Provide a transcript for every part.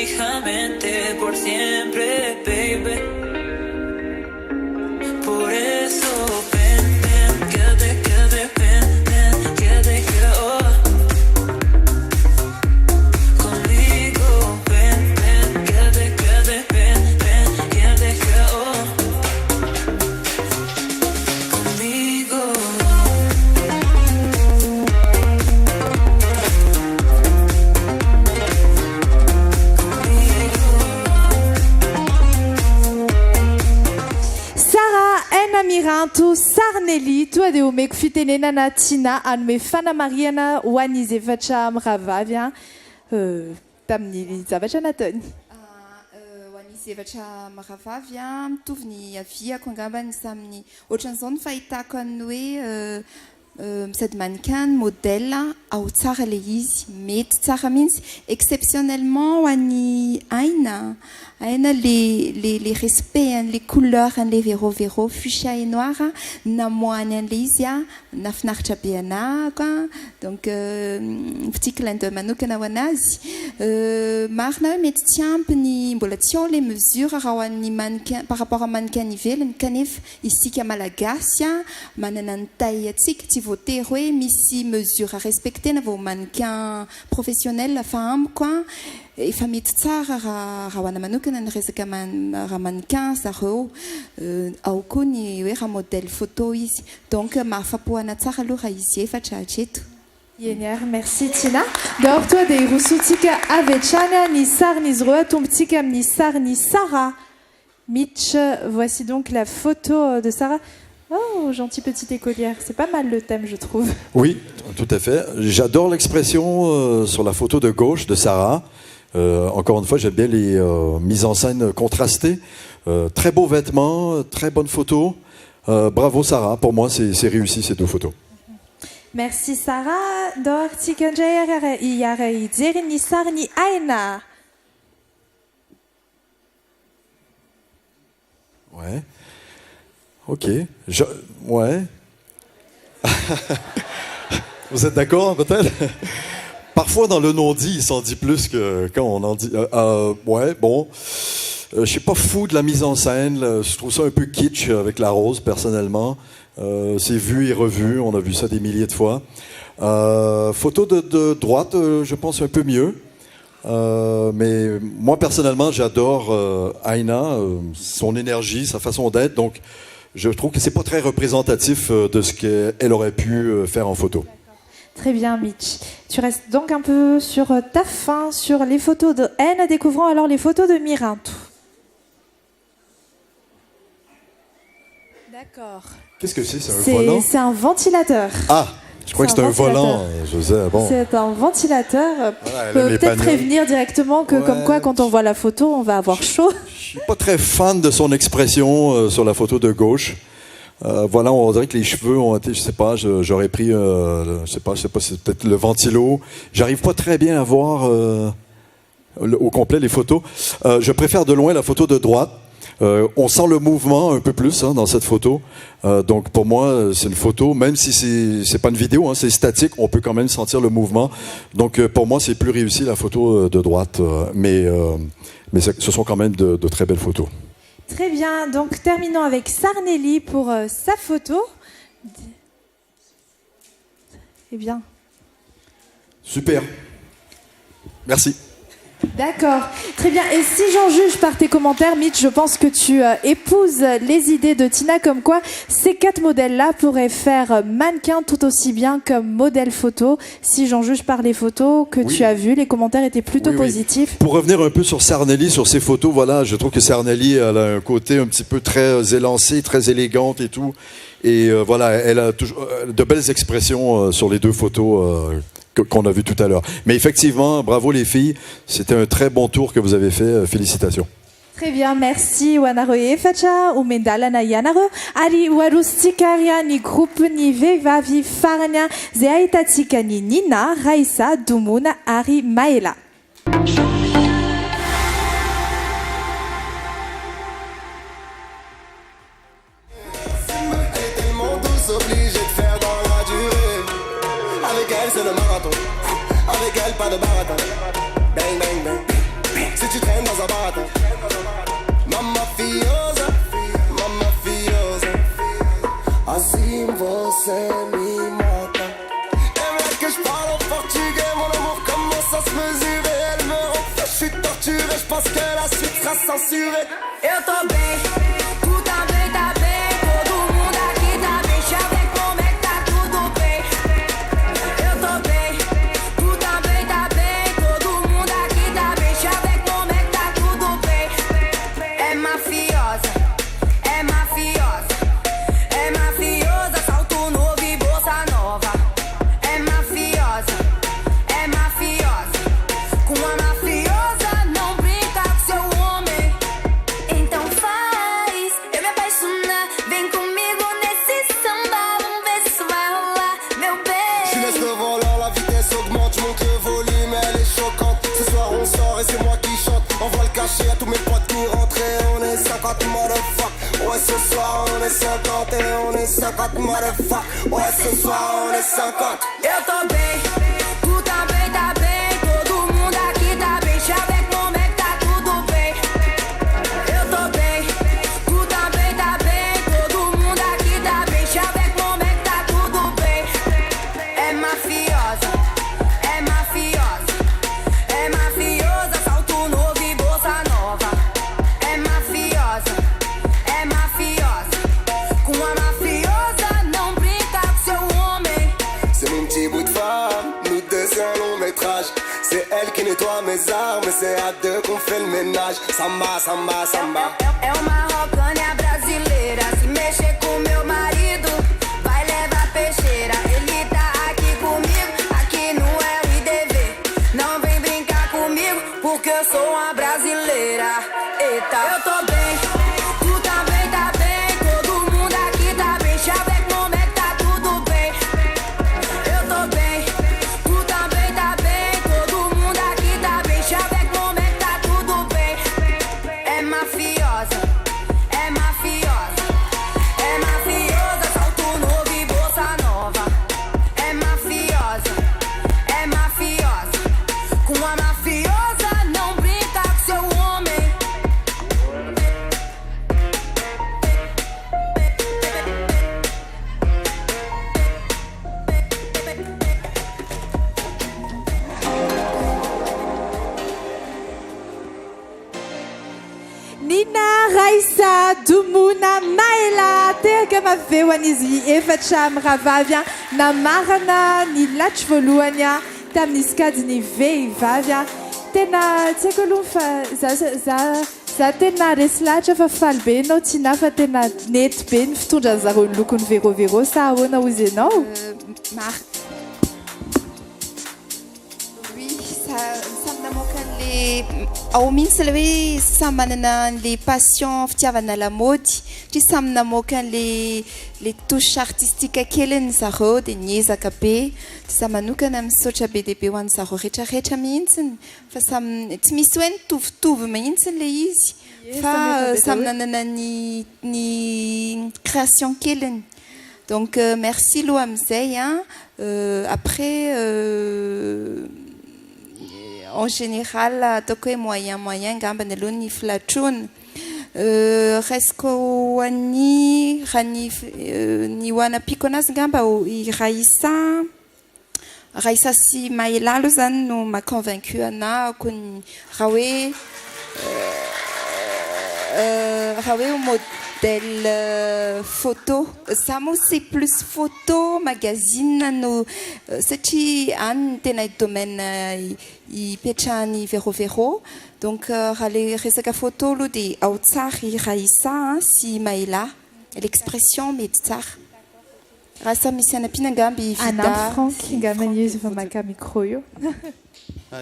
fijamente por siempre, baby. Por eso ven, ven, quédate, quédate, ven, ven, quédate, quédate, conmigo, ven, ven, quédate, quédate, ven, ven, quédate, quédate, conmigo. Miranto Sarnelli tu adeume fitenena Tina anme fana Mariana wanize vacha mravavia tamni zavatra natony wanize vacha mravavia mitovy avia koangambany saminy ohatran'izao ny fahitako any hoe sady mannequin modèle ao tsara le izy mety tsara mihitsy exceptionnellement ho an'ny aina les respects, les couleurs, les véro, fuchsia et noir, namoany le izy nafinaritra be ana quoi. Donc petit clin d'œil manokana ho anazy marina hoe mety tsy ampy mbola tsy ao les mesures raha ho an'ny mannequin par rapport à mannequin ivelany kanefa isika malagasy manana ny taille atsika tsy voatery hoe misy mesure à respecter na vao mannequin professionnel fa ampy quoi. Efa mety tsara raha ho ana manokana ny resaka raha mannequin zareo ao koa ny hoe raha modèle photo izy donc mahafapoana tsara aloha raha izy efatra hatreto. Yenière, merci Tina. Donc toi des rousoutika avechana ni sar ni zroa tombtika ni sar ni Sarah. Mitch, voici donc la photo de Sarah. Oh, gentille petite écolière. C'est pas mal le thème, je trouve. Oui, tout à fait. J'adore l'expression sur la photo de gauche de Sarah. Encore une fois, j'aime bien les mises en scène contrastées. Très beaux vêtements, très bonne photo. Bravo Sarah, pour moi c'est réussi ces deux photos. Merci Sarah. Dortika Jayara Iyara Idzeri ni Sar ni Aina. Ouais. Ok. Ouais. Vous êtes d'accord peut-être? Parfois, dans le non-dit, il s'en dit plus que quand on en dit. Ouais, bon. Je suis pas fou de la mise en scène. Je trouve ça un peu kitsch avec la rose, personnellement. C'est vu et revu. On a vu ça des milliers de fois. Photo de droite, je pense un peu mieux. Mais moi, personnellement, j'adore Aina, son énergie, sa façon d'être. Donc, je trouve que c'est pas très représentatif de ce qu'elle aurait pu faire en photo. Très bien, Mitch. Tu restes donc un peu sur ta fin, sur les photos de N. Découvrons alors les photos de Miranto. D'accord. Qu'est-ce que c'est? C'est un volant? C'est un ventilateur. Ah, je crois que c'était un volant. Je sais, bon. C'est un ventilateur. Voilà, peut-être prévenir directement que comme quoi, quand on voit la photo, on va avoir chaud. Je suis pas très fan de son expression sur la photo de gauche. Voilà, on dirait que les cheveux ont été, je sais pas, j'aurais pris, je sais pas, c'est peut-être le ventilo. J'arrive pas très bien à voir au complet les photos. Je préfère de loin la photo de droite. On sent le mouvement un peu plus dans cette photo. Donc pour moi, c'est une photo, même si c'est pas une vidéo, c'est statique, on peut quand même sentir le mouvement. Donc pour moi, c'est plus réussi la photo de droite, mais ce sont quand même de très belles photos. Très bien, donc terminons avec Sarnelli pour sa photo. Eh bien. Super. Merci. D'accord, très bien. Et si j'en juge par tes commentaires, Mitch, je pense que tu épouses les idées de Tina, comme quoi ces 4 modèles-là pourraient faire mannequin tout aussi bien comme modèle photo. Si j'en juge par les photos que tu as vues, les commentaires étaient plutôt positifs. Pour revenir un peu sur Sarnelli, sur ses photos, voilà, je trouve que Sarnelli elle a un côté un petit peu très élancé, très élégante et tout. Et voilà, elle a toujours de belles expressions sur les 2 photos qu'on a vu tout à l'heure. Mais effectivement, bravo les filles, c'était un très bon tour que vous avez fait, félicitations. Très bien, merci. Wanaro Efacha, ou Mendalana Yanaro, Ari Warustikaria, ni groupe ni Vevavi Farania, Zeaitatika ni Nina, Raisa, Dumuna, Ari Maela. C'est le marathon, avec elle pas de baratin. Bang bang bang. Si tu sabata. Mamma fiosa, assim você me mata. Et mec que je parle en portugais, mon amour commence à se mesurer. Elle me rend fou, je suis torturé, je pense que la suite sera censurée. Eu tô bem, tu também tá bem. Todo mundo aqui tá bem. Deixa eu ver como é que tá tudo bem. Eu tô bem, tu também tá bem. Todo mundo aqui tá bem. Deixa eu ver como é que tá tudo bem. É mafiosa, é mafiosa. É mafiosa, salto novo e bolsa nova. É mafiosa, é mafiosa. Com a mafiosa não brinca com seu homem. Então faz eu me apaixonar. Vem comigo nesse samba. Vamos ver se isso vai rolar, meu bem. Je laisse le volant, la vitesse augmente, je monte le volume, elle est choquante. Ce soir on sort et c'est moi qui chante. Envoie le cachet à tous mes potes qui rentrent et on est 50 motherfuck. Ouais ce soir on est 50 et on est 50 motherfuck. Ouais ce soir on est 50. Eu tô bem, tu também tá bem. Todo mundo aqui tá bem. Deixa eu ver como é que tá tudo bem. Eu tô bem, tu também tá bem. Todo mundo aqui tá bem. Deixa eu ver como é que tá tudo bem. É mafiosa, é mafiosa. É mafiosa, salto novo e bolsa nova. É mafiosa, é mafiosa. Com a mafiosa não brinca com seu homem. C'est mon petit bout de femme, nous deux c'est un long métrage. C'est elle qui nettoie mes armes, c'est à deux qu'on fait le ménage. Samba, samba, samba. É uma rocânia brasileira. Se mexer com meu marido, vai levar peixeira. Ele tá aqui comigo, aqui no LDV. Não vem brincar comigo, porque eu sou uma brasileira. Eita, eu tô bem, tu também tá bem. Todo mundo aqui tá bem. Deixa eu ver como é que tá tudo bem. Eu tô bem, tu também tá bem. Todo mundo aqui tá bem. Deixa eu ver como é que tá tudo bem. É mafiosa, é mafiosa. É mafiosa, salto novo e bolsa nova. É mafiosa, é mafiosa. Com a mafiosa não brinca com seu homem. Nina, Raissa, Dumuna, Maela, Tergama Vewanizi, Efacham, Ravavia, Namarana, ni Lachvoluania, Tamniska, ni Veivavia, Tena, Tsekolumfa, za tena reslacha fa faly be anao tina fa tena nety be ny fitondra zareo ny lokony verovero sa ahoana ozy ianao? Oui, ça namoaka an'le ao mihitsy le hoe samy manana an'le passion fitiavana lamaody satria samy namoaka an'le touche artistique keliny zareo dia niezaka be dia samy manokana misaotra be dia be ho an'ny zareo rehetrarehetra mihitsiny fa samy tsy misy hoe nitovitovy mihitsiny le izy fa samy nanana ny création keliny. Donc merci aloha amin'izay après en général ataoko hoe moyen ngambany aloha ny filatroana resaka ho an'ny raha ny hoanapiko anazy ngamba i Raissa sy Maela aloha zany no maconvaincu anako raha hoe modèle photo ça moa c'est plus photo magazine no satria any tena domaine ipetrahany verovero donc raha le resaka photo aloha dia ao tsara i Raissa sy Maela l'expression mety tsara raha samy misy anam-pina angamby Anampy Frank ngambany izy efa maka micro io.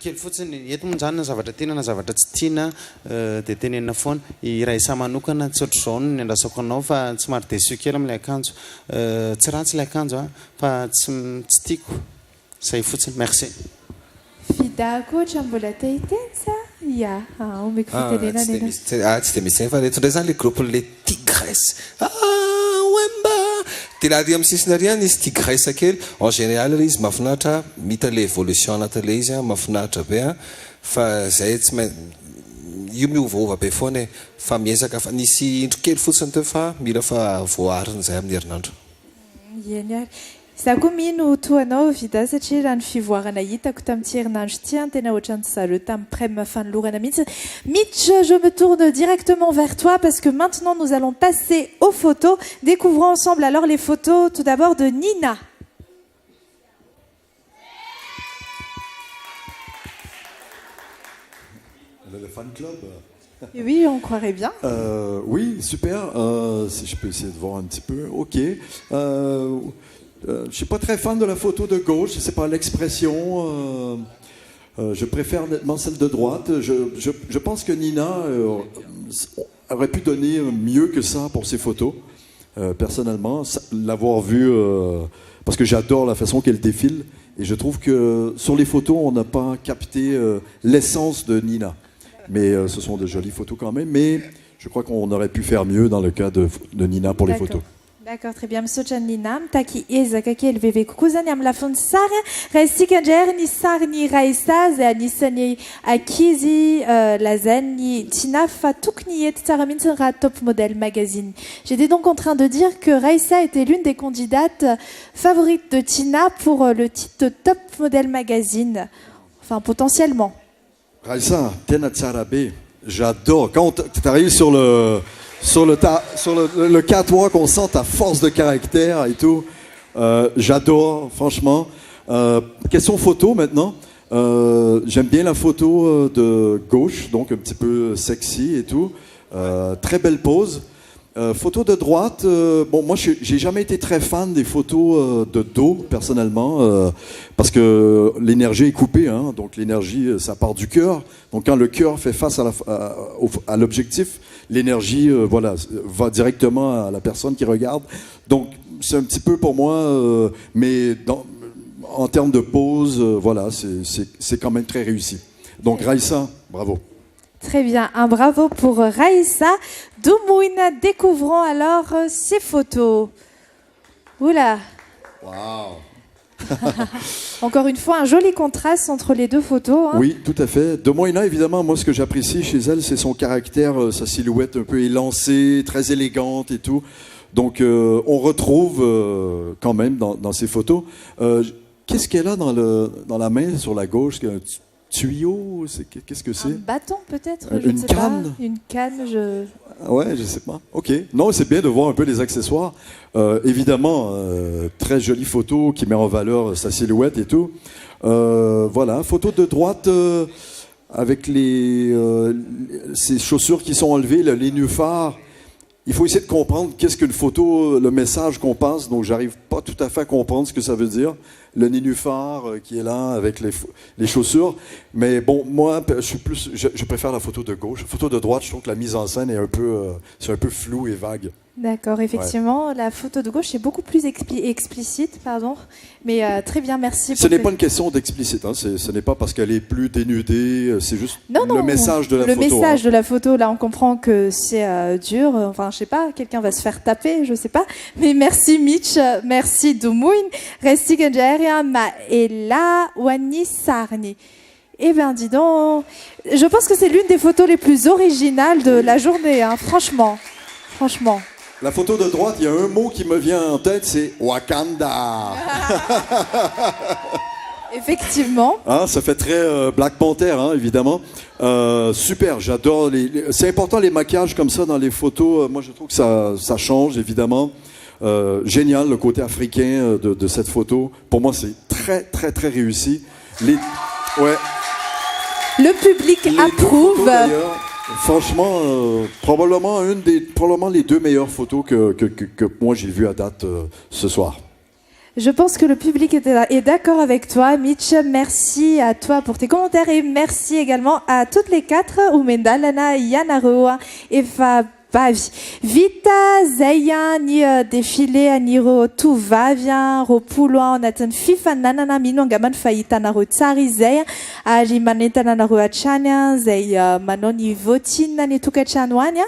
Kely fotsiny eto moa zany na zavatra tiana na zavatra tsy tiana dia tenenina foana i Raissa manokana tsy ohatry izao ny andrasako anao fa tsy maro déçu kely amin'ilay akanjo tsy ratsy ilay akanjo fa tsy tiako zay fotsiny merci. Fida koatra mbola te hiteny sa? Ia, omeko fitenena nena. Tsy dia misy fa reto indray zany le groupe le Tigresse. Wemba dia laha ry amin'ny sisiny ary any izy Tigresse kely en général izy mahafinaritra mita le évolution anatin'ilay izy mahafinaritra be fa zay tsy io miovaova be foana e fa miezaka fa nisy indro kely fotsiny teo fa mila fa voariny zay amin'ny herinandro. Eny ary. Za koa mino toanao vida satria raha ny fivoarana hitako tamin'ity herinandro ity tena ohatran'ny zareo tamin'ny prem fanolorana mihitsy. Mitch, je me tourne directement vers toi parce que maintenant nous allons passer aux photos. Découvrons ensemble alors les photos tout d'abord de Nina. Le fan club. Et oui, on croirait bien. Oui, super. Si je peux essayer de voir un petit peu. Ok. Je suis pas très fan de la photo de gauche. C'est pas l'expression. Je préfère nettement celle de droite. Je pense que Nina aurait pu donner mieux que ça pour ses photos. Personnellement, l'avoir vue parce que j'adore la façon qu'elle défile et je trouve que sur les photos on n'a pas capté l'essence de Nina. Mais ce sont de jolies photos quand même. Mais je crois qu'on aurait pu faire mieux dans le cas de Nina pour les photos. D'accord, très bien. Msocha Ninam, taki ezakaki elveve kukuzani amlafon sara, resti kanjer ni sar ni raisa, ze anisani akizi lazen ni tina fatukni et tsaraminra top model magazine. J'étais donc en train de dire que Raisa était l'une des candidates favorites de Tina pour le titre de top model magazine. Enfin, potentiellement. Raisa, tena tsarabe, j'adore. Quand tu arrives sur le catwalk, on sent ta force de caractère et tout. J'adore, franchement. Question photo maintenant. J'aime bien la photo de gauche, donc un petit peu sexy et tout. Très belle pose. Photo de droite, bon, moi j'ai jamais été très fan des photos de dos personnellement, parce que l'énergie est coupée, hein, donc l'énergie ça part du cœur. Donc quand le cœur fait face à l'objectif, l'énergie voilà, va directement à la personne qui regarde. Donc c'est un petit peu pour moi, mais en termes de pose, voilà, c'est quand même très réussi. Donc Raisa, bravo. Très bien, un bravo pour Raissa. Dumouina, découvrons alors ces photos. Oula. Wow. Encore une fois, un joli contraste entre les deux photos. Hein. Oui, tout à fait. Dumouina, évidemment, moi ce que j'apprécie chez elle, c'est son caractère, sa silhouette un peu élancée, très élégante et tout. Donc on retrouve quand même dans ces photos. Qu'est-ce qu'elle a dans la main sur la gauche? Tuyau, qu'est-ce que c'est? Un bâton peut-être, une canne. Une canne, Ouais, je sais pas. Ok. Non, c'est bien de voir un peu les accessoires. Évidemment, très jolie photo qui met en valeur sa silhouette et tout. Voilà, photo de droite avec ces chaussures qui sont enlevées, le nénuphar. Il faut essayer de comprendre qu'est-ce qu'une photo, le message qu'on passe. Donc, j'arrive pas tout à fait à comprendre ce que ça veut dire. Le nénuphar qui est là avec les chaussures. Mais bon, moi, je préfère la photo de gauche. La photo de droite, je trouve que la mise en scène est c'est un peu flou et vague. D'accord, effectivement, ouais. La photo de gauche est beaucoup plus explicite, pardon. Mais très bien, merci. Ce n'est pas une question d'explicite, hein. Ce n'est pas parce qu'elle est plus dénudée, c'est juste le message de la photo. Le message de la photo, là, on comprend que c'est dur. Enfin, je sais pas, quelqu'un va se faire taper, je sais pas. Mais merci Mitch, merci Dumouin, resti Ganjaria, Maela, Wani Sarni. Eh bien, dis donc, je pense que c'est l'une des photos les plus originales de la journée, hein, franchement. Franchement. La photo de droite, il y a un mot qui me vient en tête, c'est Wakanda. Effectivement. Hein, ça fait très Black Panther, hein, évidemment. Super, j'adore. C'est important les maquillages comme ça dans les photos. Moi, je trouve que ça change, évidemment. Génial, le côté africain de cette photo. Pour moi, c'est très, très, très réussi. Ouais. Le public approuve. Photos, franchement, probablement les deux meilleures photos que moi j'ai vues à date ce soir. Je pense que le public est d'accord avec toi, Mitch. Merci à toi pour tes commentaires et merci également à toutes les quatre, Oumenda, Lana, Yanaroa, Eva tovavy. Vita zay ny défilé anireo tovavy roapolo anatin'ny fifananana mino angambany fa hitanareo tsara izay ary manentana anareo hatrany zay manao ny votina ny tokantrano any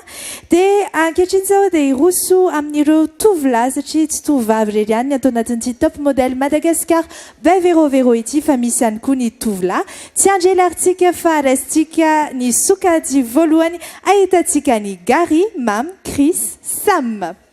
dia ankehitriny zao dia iroso amin'ireo tovolahy satria tsy tovavy rery ihany ny atao anatin'ity top modèle Madagascar verovero ity fa misy ihany koa ny tovolahy tsy andrelaritsika fa raisitsika ny sokajy voalohany ahitantsika ny Gary, Mam, Chris, Sam.